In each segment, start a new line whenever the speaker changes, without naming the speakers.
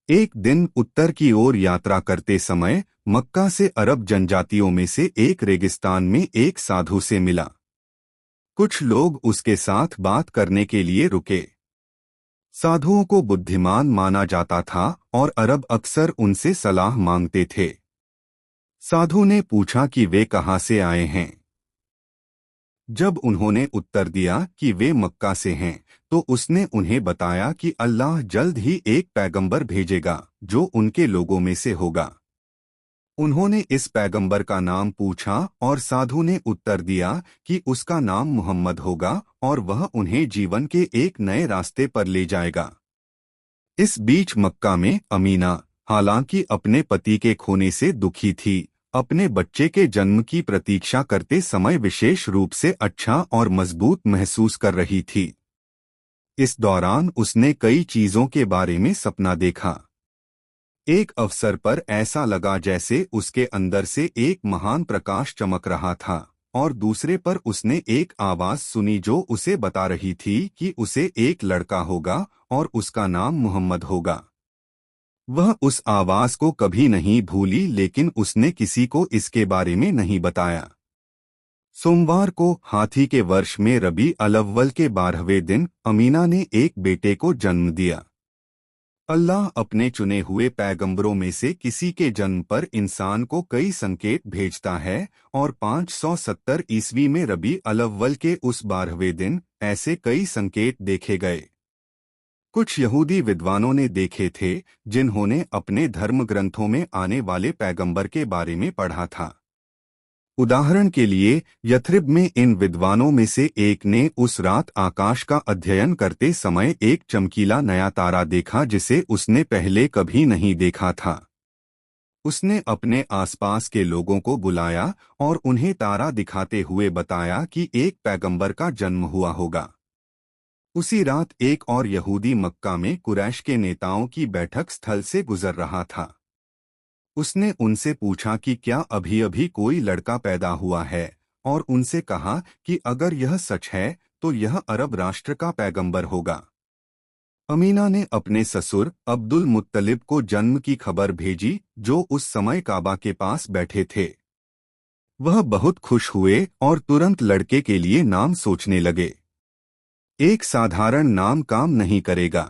एक दिन उत्तर की ओर यात्रा करते समय मक्का से अरब जनजातियों में से एक रेगिस्तान में एक साधु से मिला। कुछ लोग उसके साथ बात करने के लिए रुके। साधुओं को बुद्धिमान माना जाता था और अरब अक्सर उनसे सलाह मांगते थे। साधु ने पूछा कि वे कहाँ से आए हैं। जब उन्होंने उत्तर दिया कि वे मक्का से हैं, तो उसने उन्हें बताया कि अल्लाह जल्द ही एक पैगंबर भेजेगा जो उनके लोगों में से होगा। उन्होंने इस पैगंबर का नाम पूछा और साधु ने उत्तर दिया कि उसका नाम मोहम्मद होगा और वह उन्हें जीवन के एक नए रास्ते पर ले जाएगा। इस बीच मक्का में अमीना, हालांकि अपने पति के खोने से दुखी थी, अपने बच्चे के जन्म की प्रतीक्षा करते समय विशेष रूप से अच्छा और मजबूत महसूस कर रही थी। इस दौरान उसने कई चीजों के बारे में सपना देखा। एक अवसर पर ऐसा लगा जैसे उसके अंदर से एक महान प्रकाश चमक रहा था, और दूसरे पर उसने एक आवाज सुनी जो उसे बता रही थी कि उसे एक लड़का होगा और उसका नाम मोहम्मद होगा। वह उस आवाज को कभी नहीं भूली, लेकिन उसने किसी को इसके बारे में नहीं बताया। सोमवार को हाथी के वर्ष में रबी अल-अव्वल के 12वें दिन अमीना ने एक बेटे को जन्म दिया। अल्लाह अपने चुने हुए पैगंबरों में से किसी के जन्म पर इंसान को कई संकेत भेजता है, और 570 ईस्वी में रबी अल-अव्वल के उस 12वें दिन ऐसे कई संकेत देखे गए। कुछ यहूदी विद्वानों ने देखे थे जिन्होंने अपने धर्म ग्रंथों में आने वाले पैगंबर के बारे में पढ़ा था। उदाहरण के लिए, यथरिब में इन विद्वानों में से एक ने उस रात आकाश का अध्ययन करते समय एक चमकीला नया तारा देखा जिसे उसने पहले कभी नहीं देखा था। उसने अपने आसपास के लोगों को बुलाया और उन्हें तारा दिखाते हुए बताया कि एक पैगंबर का जन्म हुआ होगा। उसी रात एक और यहूदी मक्का में कुरैश के नेताओं की बैठक स्थल से गुजर रहा था। उसने उनसे पूछा कि क्या अभी अभी कोई लड़का पैदा हुआ है, और उनसे कहा कि अगर यह सच है तो यह अरब राष्ट्र का पैगंबर होगा। अमीना ने अपने ससुर अब्दुल मुत्तलिब को जन्म की खबर भेजी, जो उस समय काबा के पास बैठे थे। वह बहुत खुश हुए और तुरंत लड़के के लिए नाम सोचने लगे। एक साधारण नाम काम नहीं करेगा।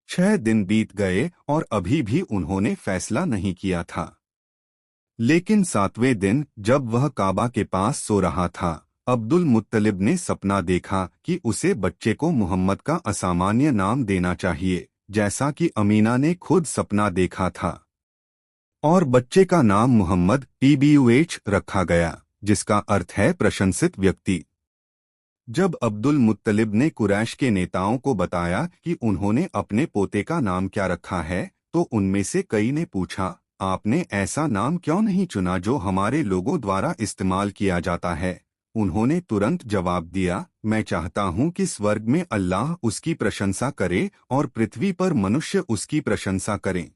6 दिन बीत गए और अभी भी उन्होंने फैसला नहीं किया था। लेकिन 7वें दिन जब वह काबा के पास सो रहा था, अब्दुल मुत्तलिब ने सपना देखा कि उसे बच्चे को मोहम्मद का असामान्य नाम देना चाहिए, जैसा कि अमीना ने खुद सपना देखा था। और बच्चे का नाम मोहम्मद पीबीयूएच रखा गया, जिसका अर्थ है प्रशंसित व्यक्ति। जब अब्दुल मुत्तलिब ने कुरैश के नेताओं को बताया कि उन्होंने अपने पोते का नाम क्या रखा है, तो उनमें से कई ने पूछा, आपने ऐसा नाम क्यों नहीं चुना जो हमारे लोगों द्वारा इस्तेमाल किया जाता है? उन्होंने तुरंत जवाब दिया, मैं चाहता हूं कि स्वर्ग में अल्लाह उसकी प्रशंसा करे और पृथ्वी पर मनुष्य उसकी प्रशंसा करें।